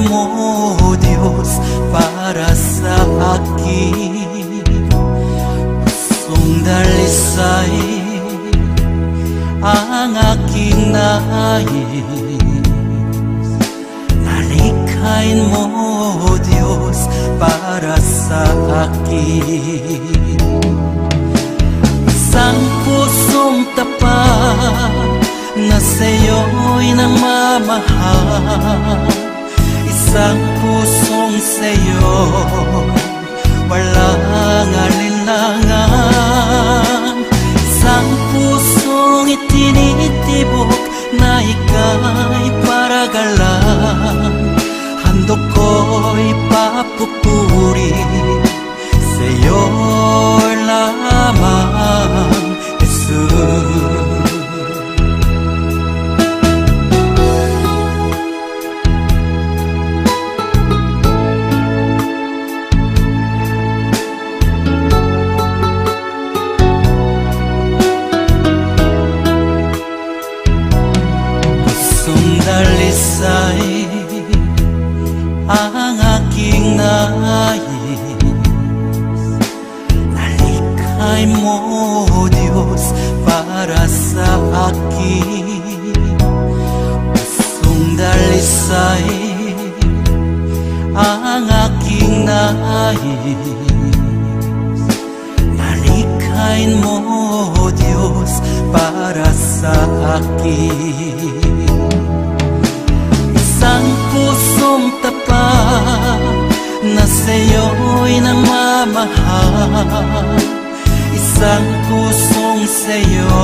mo, Diyos, para sa akin. Pusong dalisay ang aking nais. Nalikain mo, Diyos, para sa akin. Isang pusong tapat na sa'yo'y namamahal. Isang pusong sa'yo, walang alinlangan. Isang pusong itinitibok na ika'y paragalan. Handog ko'y papupuri sa'yo lamang, Jesus. Dalisay ang aking nais. Nalikhay mo, Diyos, para sa akin. Pusong dalisay ang aking nais. Nalikhay mo, Diyos, para sa akin. Isang pusong tapat na sa'yo'y namamahal. Isang pusong sa'yo,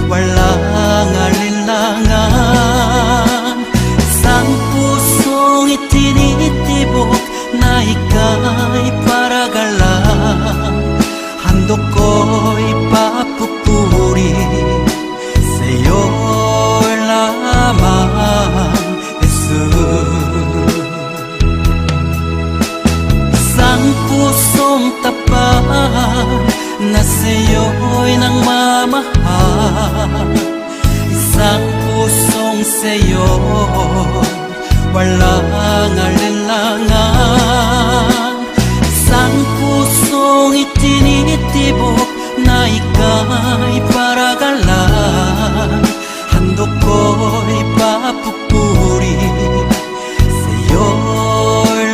walang alinlangan. Isang pusong itinitibok na ika'y paragalan. Handog ko'y papupuri sa'yo lamang, Jesus. Isang pusong tapat na sa'yo'y nangmamahal. Isang pusong sa'yo, walang alinlangan. Isang pusong itinitibok na ika'y paragalan. Handog ko'y papupuri sa'yo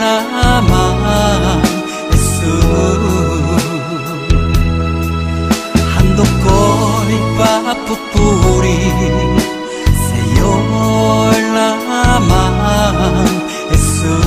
lamang, Jesus. Handog ko'y papupuri sa'yo lamang, Jesus.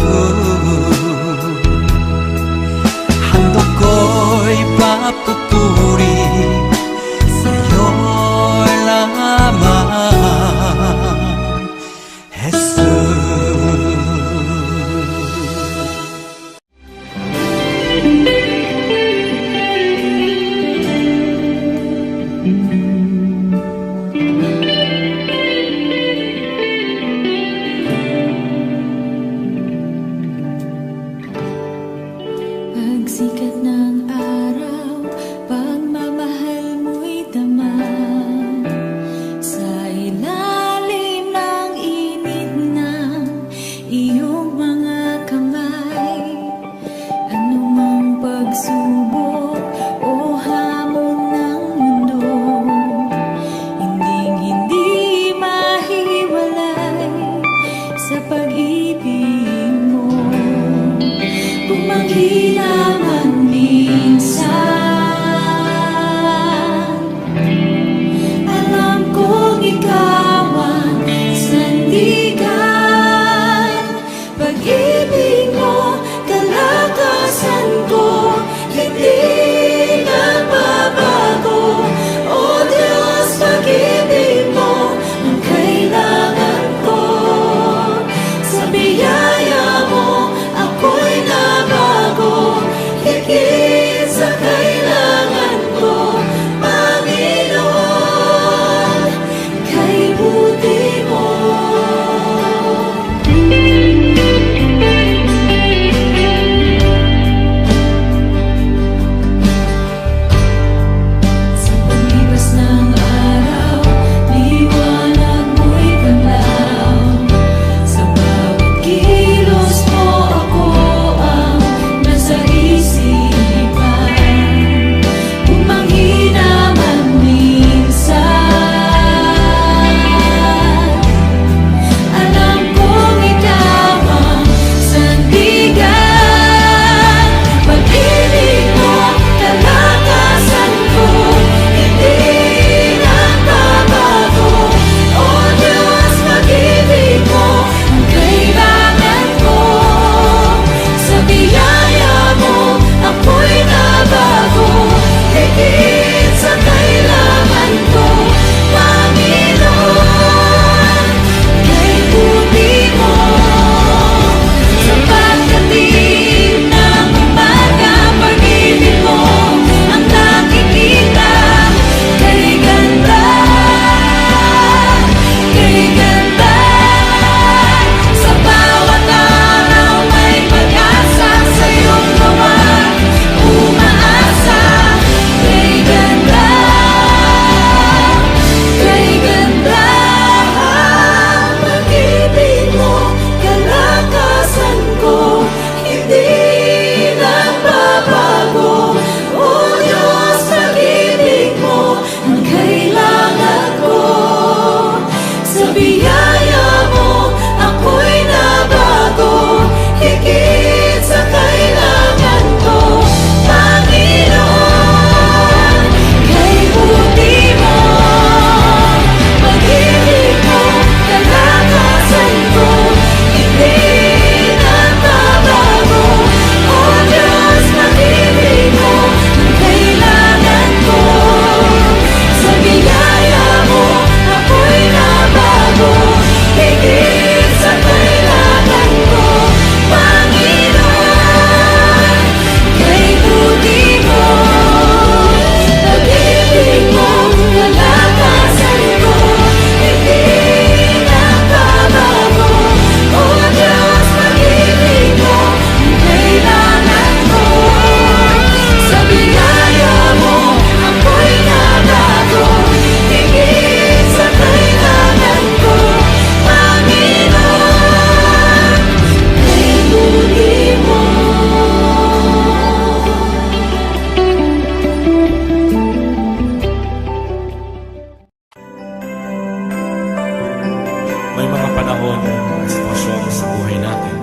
panahon at sitwasyon sa buhay natin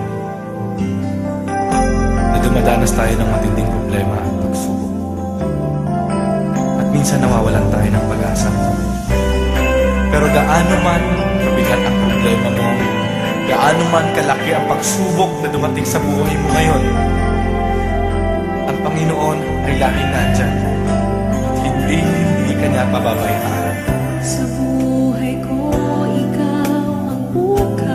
na dumadanas tayo ng matinding problema at pagsubok. At minsan nawawalan tayo ng pag-asa. Pero gaano man kabigat ang problema mo, gaano man kalaki ang pagsubok na dumating sa buhay mo ngayon, ang Panginoon ay laging nandyan at hindi ka niya pababayaan. Sa buhay ko, ikaw ang bukas.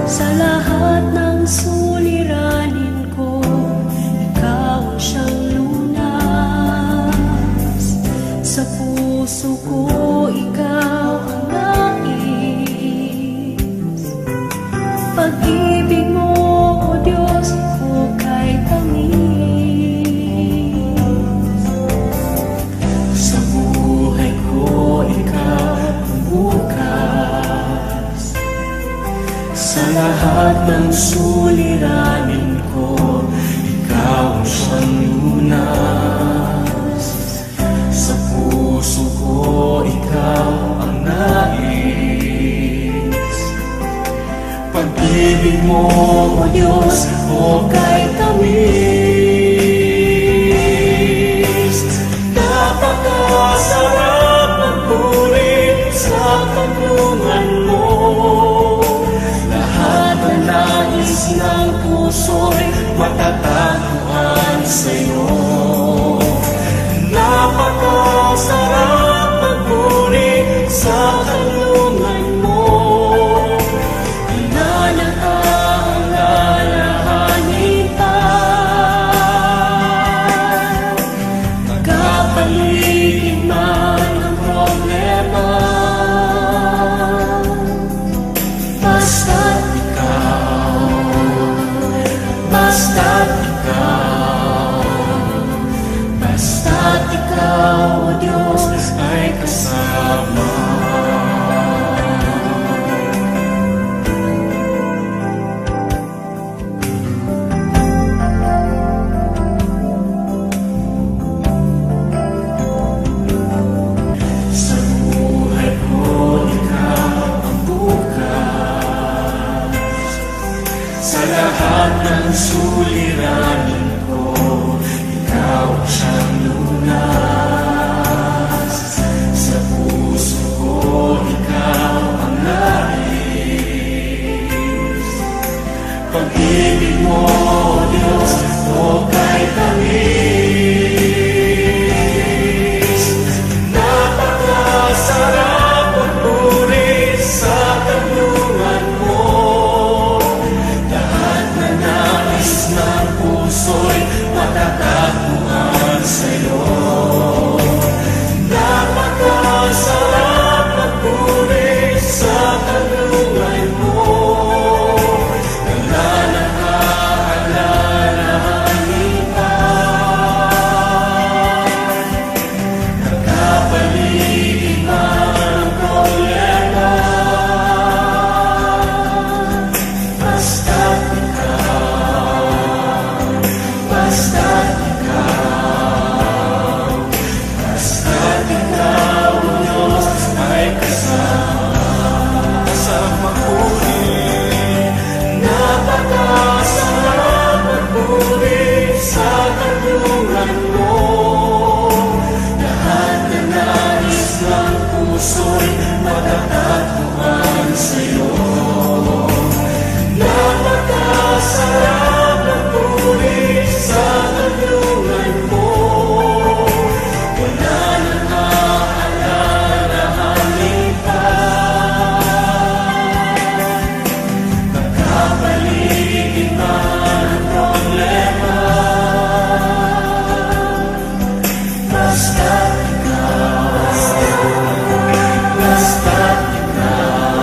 Sa lahat ng suliranin ko, ikaw ang siyang lunas. Sa puso ko, ikaw ang nais. Pag-ibig mo, O Diyos, hukay tamis. Sa buhay ko, ikaw ang bukas. Sa lahat ng suliranin ko, ikaw ang siyang lunas. Sa puso ko, ikaw ang nais. Pag-ibig mo, O Diyos, hukay tamis. Napakasarap magpuri sa kanlungan mo. Lahat ng nais ng puso'y matatagpuan sa'yo. Napakasarap magpuri sa kanlungan mo. Inalalahanin pa. Magkapaligid man ang problema, basta't ikaw, basta't ikaw, basta't ikaw, O Diyos, ay kasama. Sa buhay ko, ikaw ang bukas. Sa lahat ng suliranin ko, ikaw ang siyang lunas. Sa puso ko, ikaw ang nais. Pag-ibig mo, O Diyos, hukay tamis. Napakasarap magpuri sa kanlungan mo. Lahat na nais ng puso'y matatagpuan sa'yo. Napakasarap magpuri sa kanlungan mo. Alalahanin ka. Nagkapaligid man ang problema, basta't ikaw, basta't ikaw, basta't ikaw, O Diyos, ay kasama sa magpuri. Napakasarap magpuri sa kanlungan mo. Lahat na nais ng puso'y matatagpuan sa'yo. Napakasarap magpuri sa kanlungan mo. Wala nang aalalahanin pa. Magkapaligid man ang problema, basta't ikaw, basta't ikaw,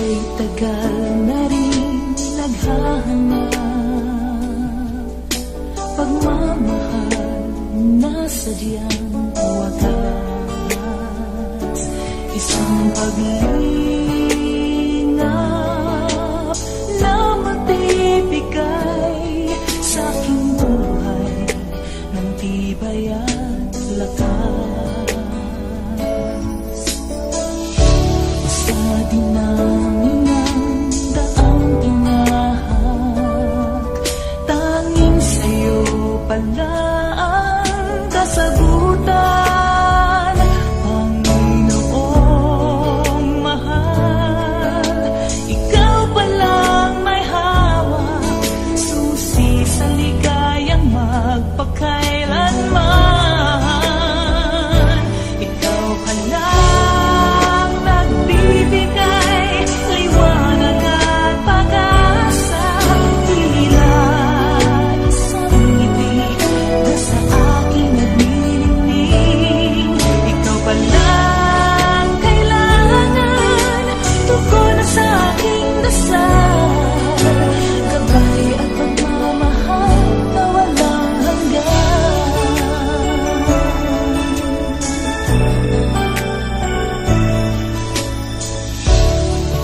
Ika'y tagal na rin naghahanap, pagmamahal na sadyang wagas, isang paglingap na magbibigay sa aking buhay ng tibay at lakas. Sa dinaming ng daang tinahak, tanging sa'yo pala ang kasagutan. Panginoong mahal, ikaw palang may hawak, susi sa ligayang magpakailanman. Ikaw palang nagbibigay liwanag at pag-asa, tila isang ngiti na sa aking nagnilingning. Ikaw palang kailangan, tugon na sa aking dasal, gabay at pagmamahal na walang hanggan.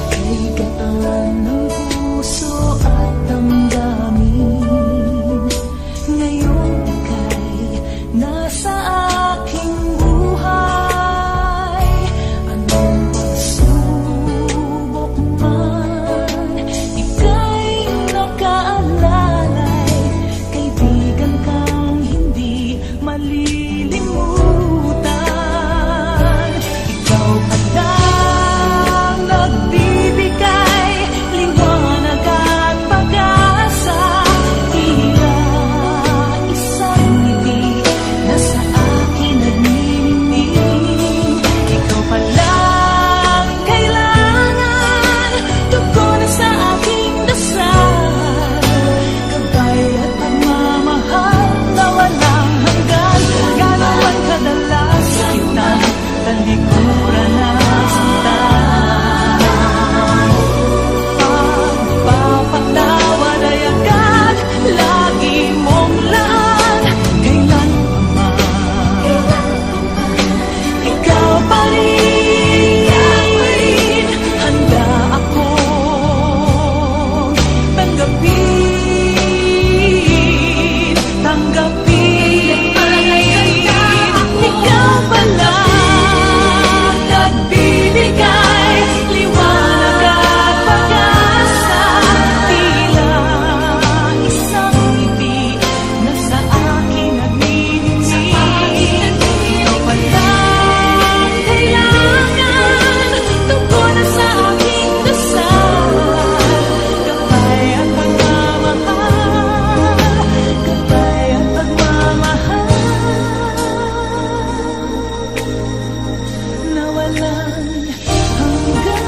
Kay gaan ng puso at damdamin, ngayon ika'y nasa aking buhay. Anong pagsubok man, ika'y nakaalalay, kaibigan kang hindi malilimutan. Ikaw palang nagbibigay liwanag at pag-asa, tila isang ngiti na sa akin nagniningning. Ikaw palang kailangan, tugon na sa aking dasal, gabay at pagmamahal na walang hanggan. Gano'n kadalas kitang talikuran at sintan, pagpapatawad ay agad lagi mong laan. Kailan pa man, ikaw pa rin, handa akong tanggapin, ikaw pala nagbibigay liwanag at pag-asa, tila isang ngiti na sa akin nagniningning. Ikaw pala kailangan, tugon na sa aking dasal, gabay at pagmamahal, gabay at pagmamahal na walang hanggan.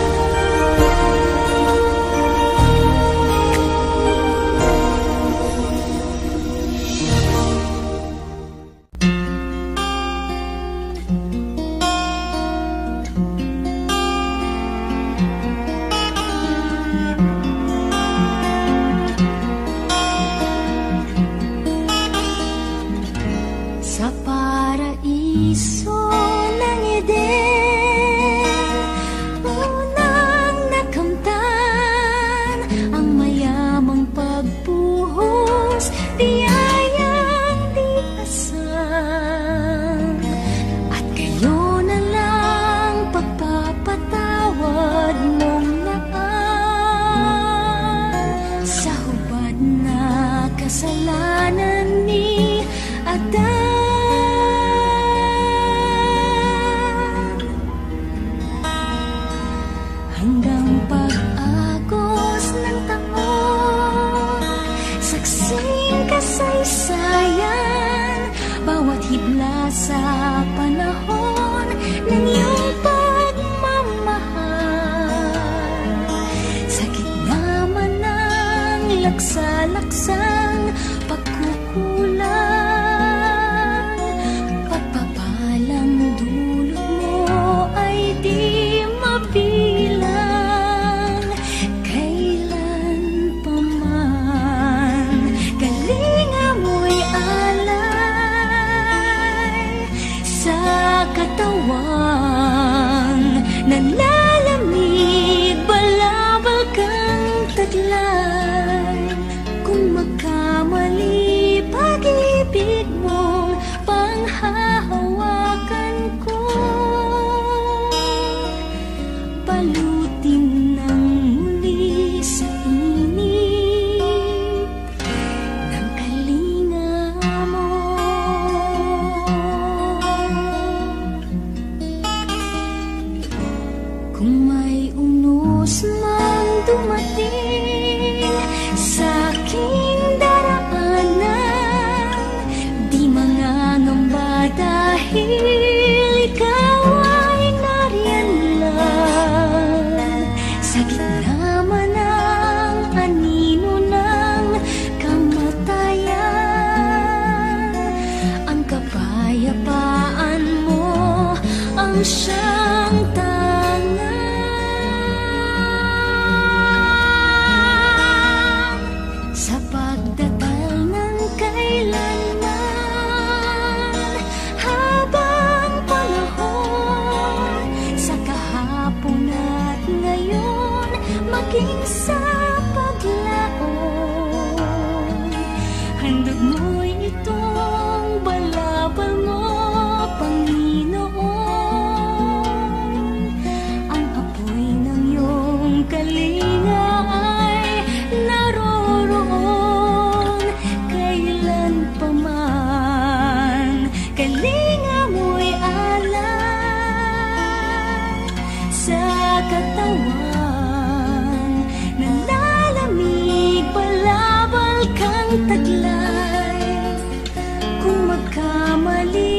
Sa paraiso ng Eden, unang nakamtan ang mayamang pagbuhos, biyayang di asang. At kayo na lang pagpapatawad mong naan sa hubad na kasalanan ni Adan. Hanggang pag-agos ng taon, saksing kasaysayan, bawat hibla sa panahon ng iyong pagmamahal. Sa gitna man ng laksa-laksang pagkukulang, pagpapalang dulot mo ay di mabilang. dumating sa aking daraanan. Di mangangamba dahil ikaw ay nariyan lang. Sa gitna man ng anino ng kamatayan, ang kapayapaan mo ang siyang tangan. Sa pagdatal ng kailanman, habang panahon, sa kahapon at ngayon, maging sa paglaon, handog mo'y itong balabal mo, Panginoon. Ang apoy ng iyong kalinga ay naroroon kailan pa man. Kalinga mo'y alay sa katawan, nalalamig, balabal kang taglay. Kung magkamali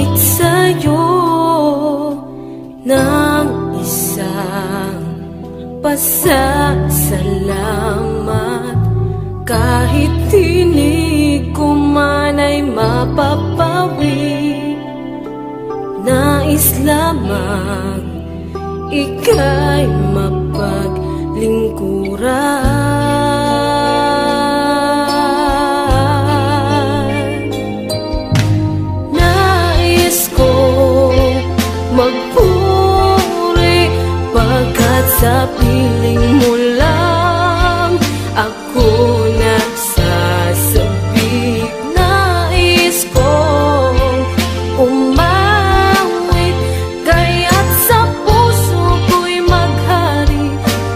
aawit sa'yo ng isang pasasalamat. Kahit tinig ko man ay mapapawi, nais lamang ika'y mapaglingkuran. Nais kong magpuri pagkat sa piling mo lang ako nagsasabik. Nais kong umawit kaya't sa puso ko'y maghari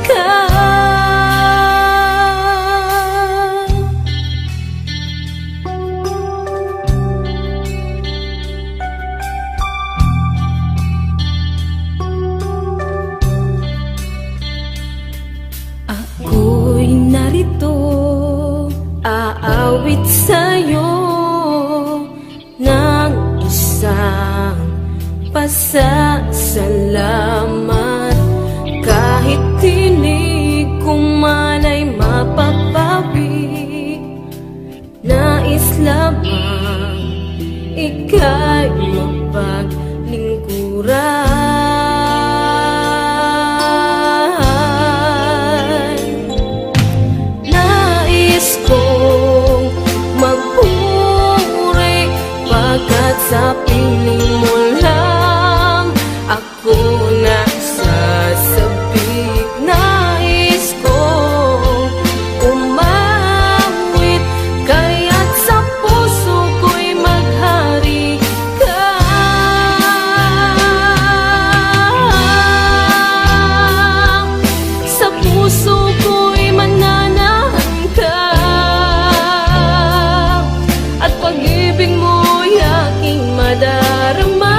ka. Ako'y narito, aawit sa'yo ng isang pasasalamat. Kahit tinig ko man ay mapapawi, nais lamang ika'y mapaglingkuran. Nais kong magpuri pagkat sa piling mo lang ako nagsasabik. Nais kong umawit kaya't sa puso ko'y maghari ka. Sa puso ko'y mananahan ka at pag-ibig mo'y aking madarama.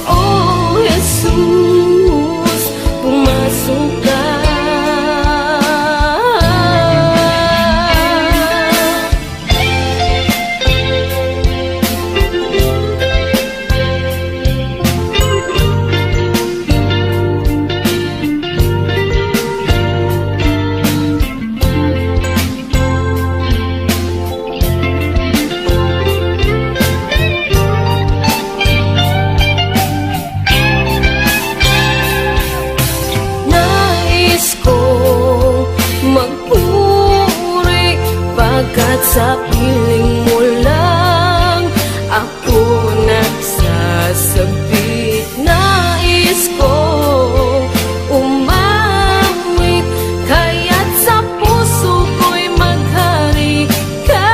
Oh Jesus, pumasok ka. Nais kong magpuri pagkat sa piling mo lang ako nagsasabik. Nais kong umawit kaya't sa puso ko'y maghari ka.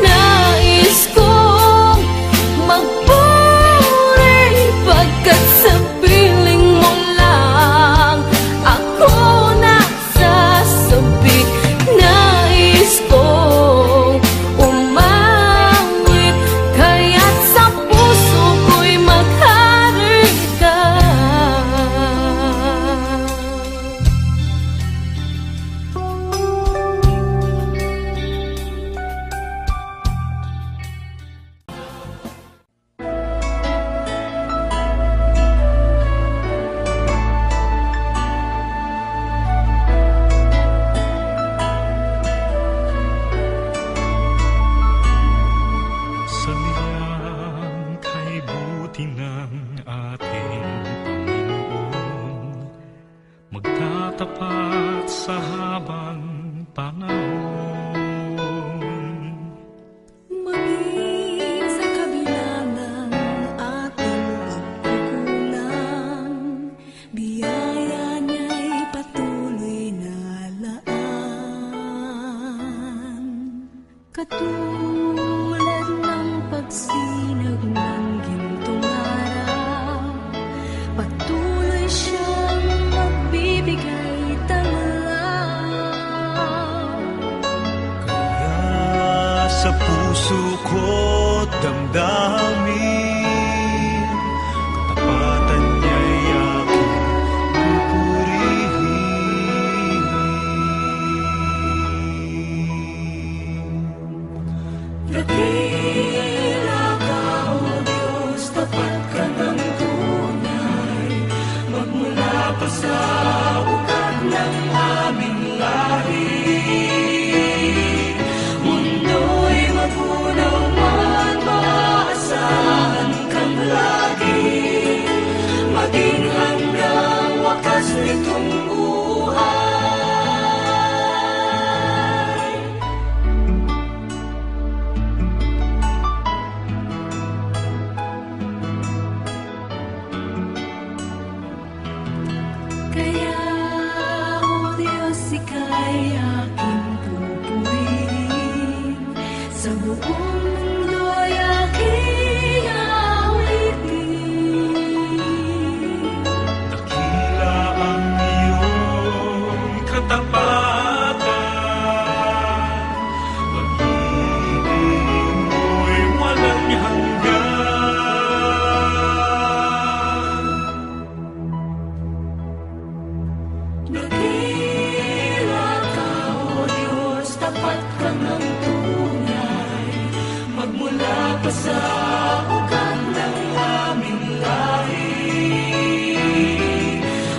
Nais kong magpuri pagkat sa piling mo lang ako nagsasabik. Nais kong umawit kaya't sa puso ko'y maghari ka. Sa niyang kay buti ng ating Panginoon, magtatapat sa habang panahon. Maging sa kabila ng ating pagkukulang, biyaya niya'y patuloy na laan. Katulad ng pagsinag ng gintong araw, patuloy siyang magbibigay tanglaw. Kaya sa puso ko't damdamin, katapatan niya'y aking pupurihin. pa sa ugat ng aming lahi. Mundo'y magunaw man, maasahan kang lagi, maging hanggang wakas nitong buhay. Kaya, O Diyos, ika'y aking pupurihin, sa buong mundo'y aking awitin. Dakila ang iyong katapatan, pag-ibig mo'y walang hanggan. Dakila ka, O Diyos, tapat ka ng tunay, magmula pa sa ugat ng aming lahi.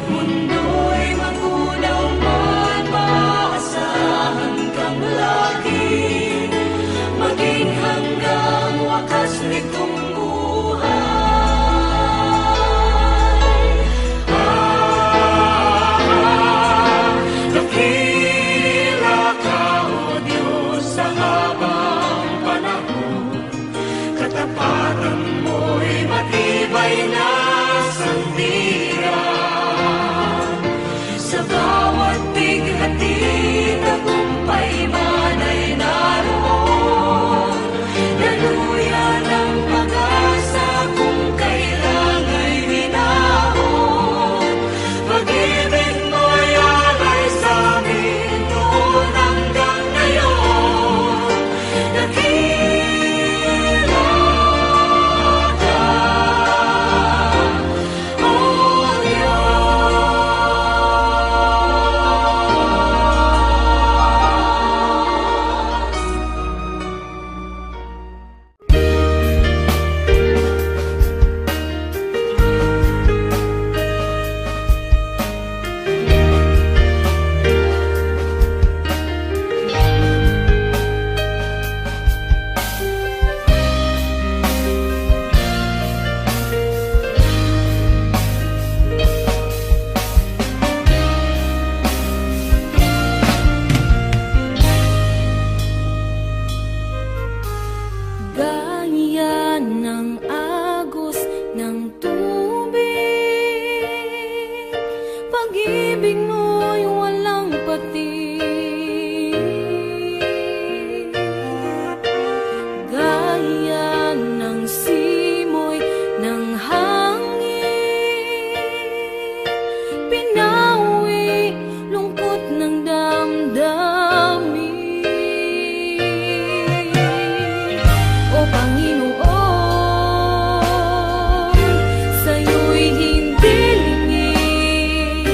Mundo'y magunaw man, maasahan kang lagi, maging hanggang wakas nitong dakila ka, O Diyos, sa habang panahon, katapatan mo'y matibay na sandigan. Sa bawat bighati, tagumpay man ay naroon, daluyan ang pag-asa kung kailan ay winahon. Pag-ibig mo'y alay sa amin noon hanggang ngayon. Dakila ka, O Gaya ng agos ng tubig, pag-ibig mo'y walang patig. Gaya ng simoy ng hangin, pinawi lungkot ng damdamin. O Panginoon, sa'yo'y hindi lingid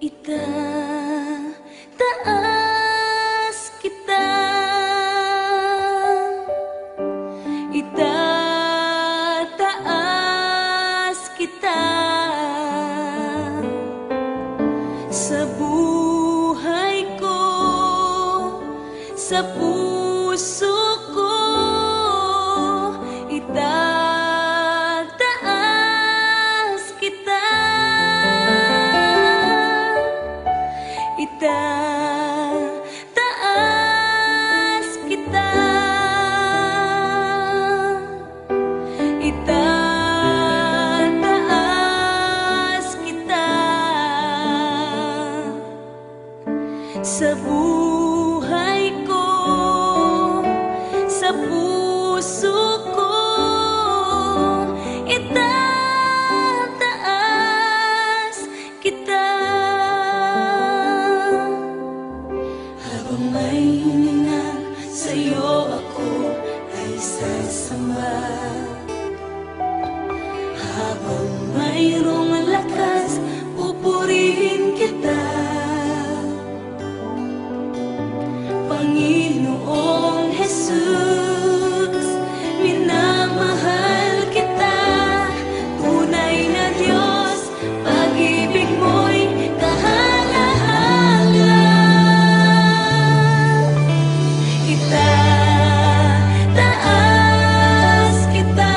Itataas kita, itataas kita sa buhay ko, sa puso ko, itataas kita, itataas kita, itataas kita sa buhay ko, sa puso ko, itataas kita. Habang may hininga sa'yo ako ay sasamba, habang mayroong lakas pupurihin kita, Panginoong Jesus, minamahal kita, tunay na Diyos, pag-ibig mo'y kahala-hala. Itataas kita,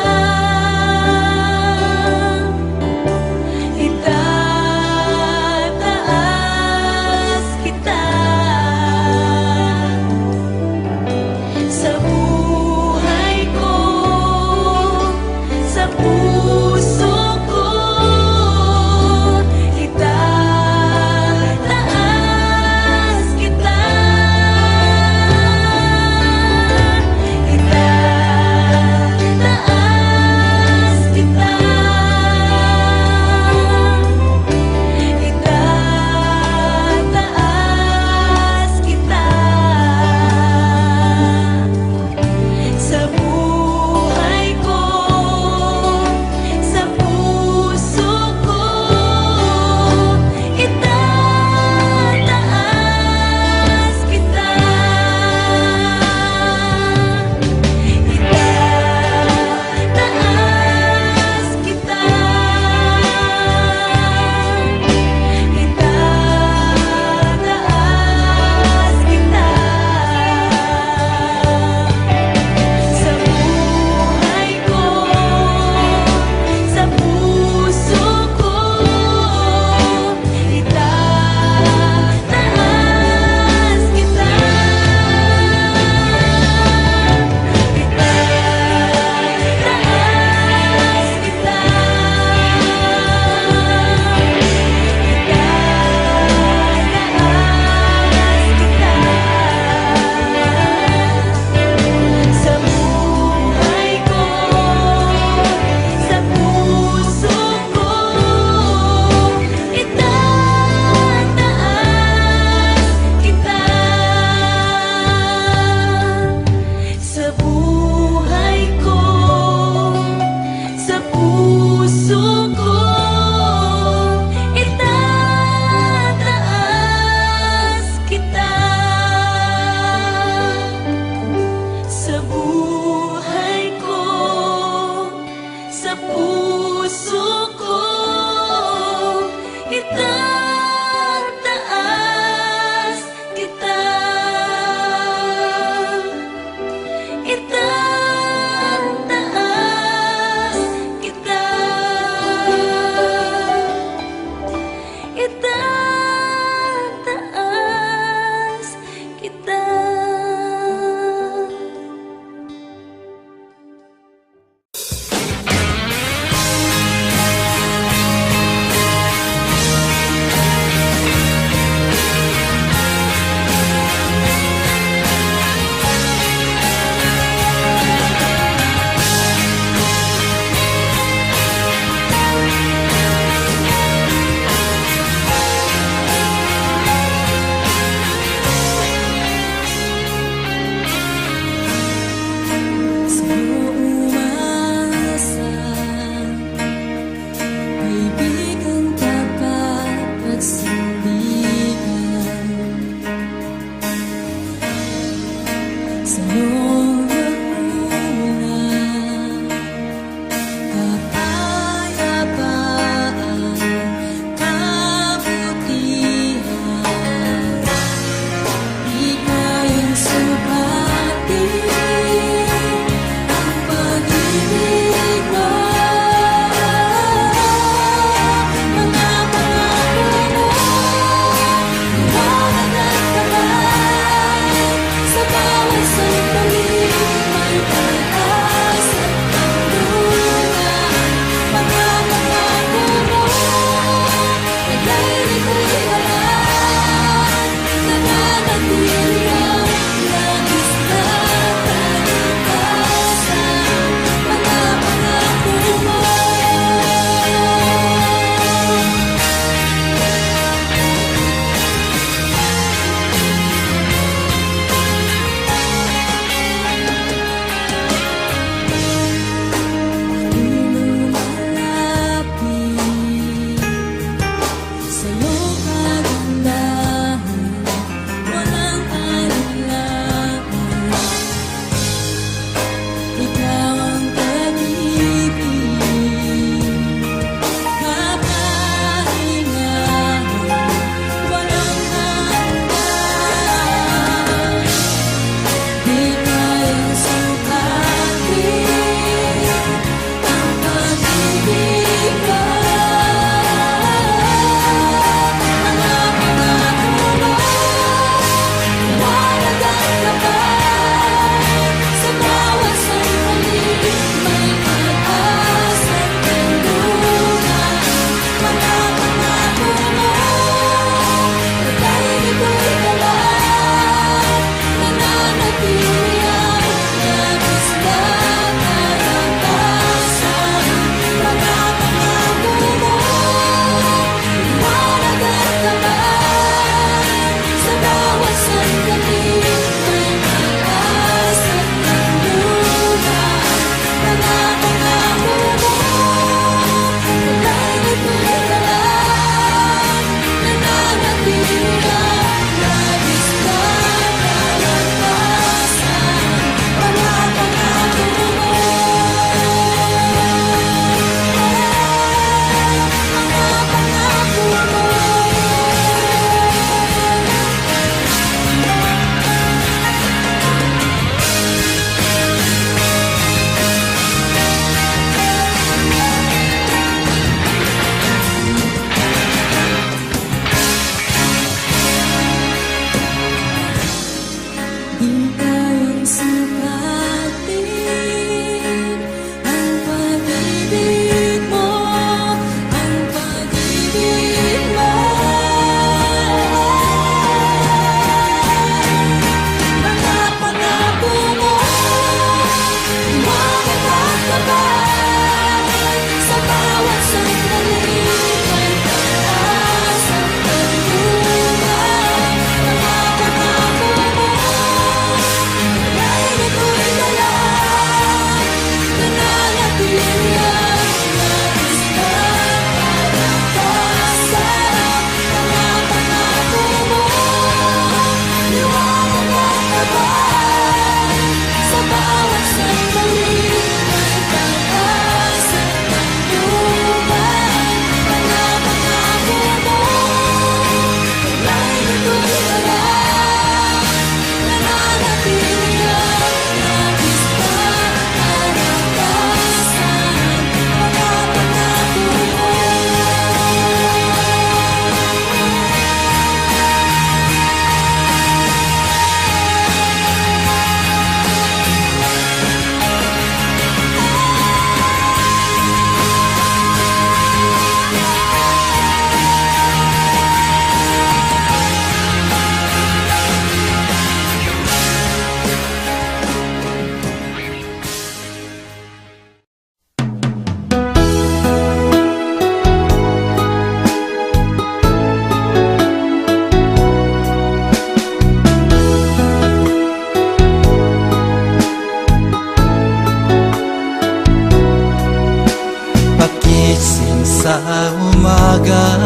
Pagising sa umaga,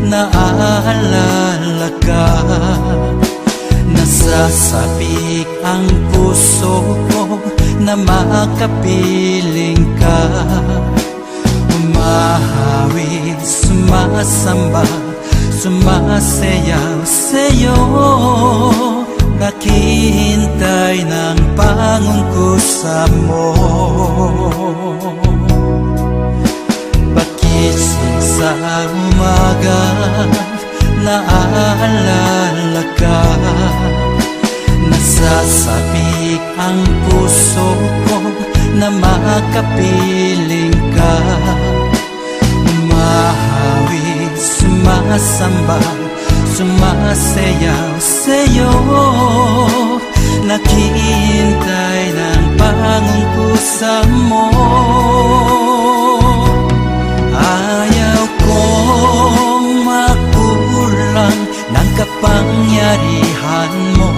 naaalala ka. Nasasabik ang puso ko na makapiling ka. Umahawig, sumasamba, sumasayaw sa'yo. Naghihintay ng pangungkusa mo. Pagising sa umaga, naaalala ka. Nasasabik ang puso ko na makapiling ka. Umahawig, sumasamba, sumasayaw sa'yo. Naghihintay ng pangungkusa mo. Ayaw kong makulang ng kapangyarihan mo.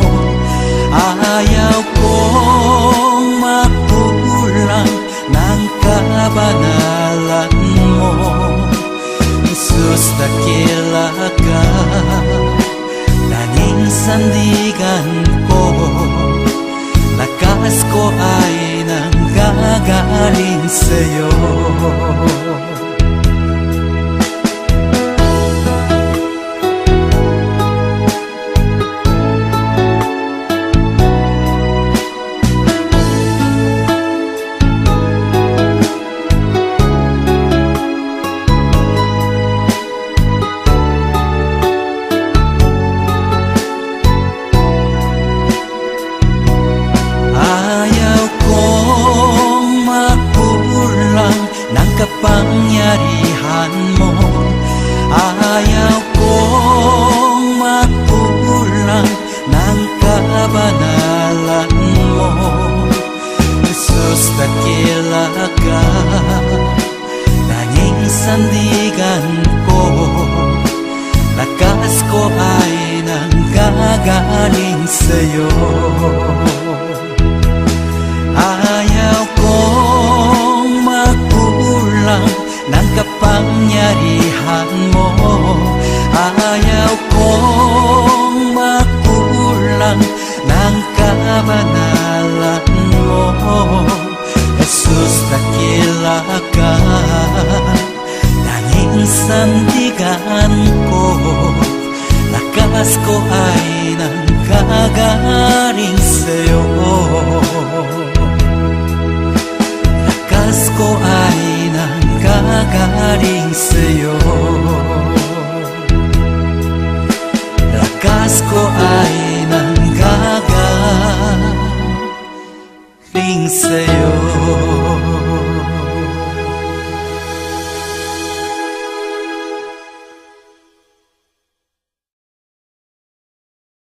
Ayaw kong makulang ng kabanalan mo. Jesus, dakila ka, tanging sandigan ko. Lakas ko ay nanggagaling sa'yo. Kapangyarihan mo. Ayaw kong makulang ng kabanalan mo. Jesus, dakila ka, tanging sandigan ko. Lakas ko ay nanggagaling sa'yo. Ayaw kong makulang ng kapangyarihan mo. Ayaw kong makulang ng kabanalan mo. Jesus, dakila ka, tanging sandigan ko. Lakas ko ay nanggagaling sa'yo. Lakas ko ay nanggagaling sa'yo. Lakas ko ay nanggagaling sa'yo.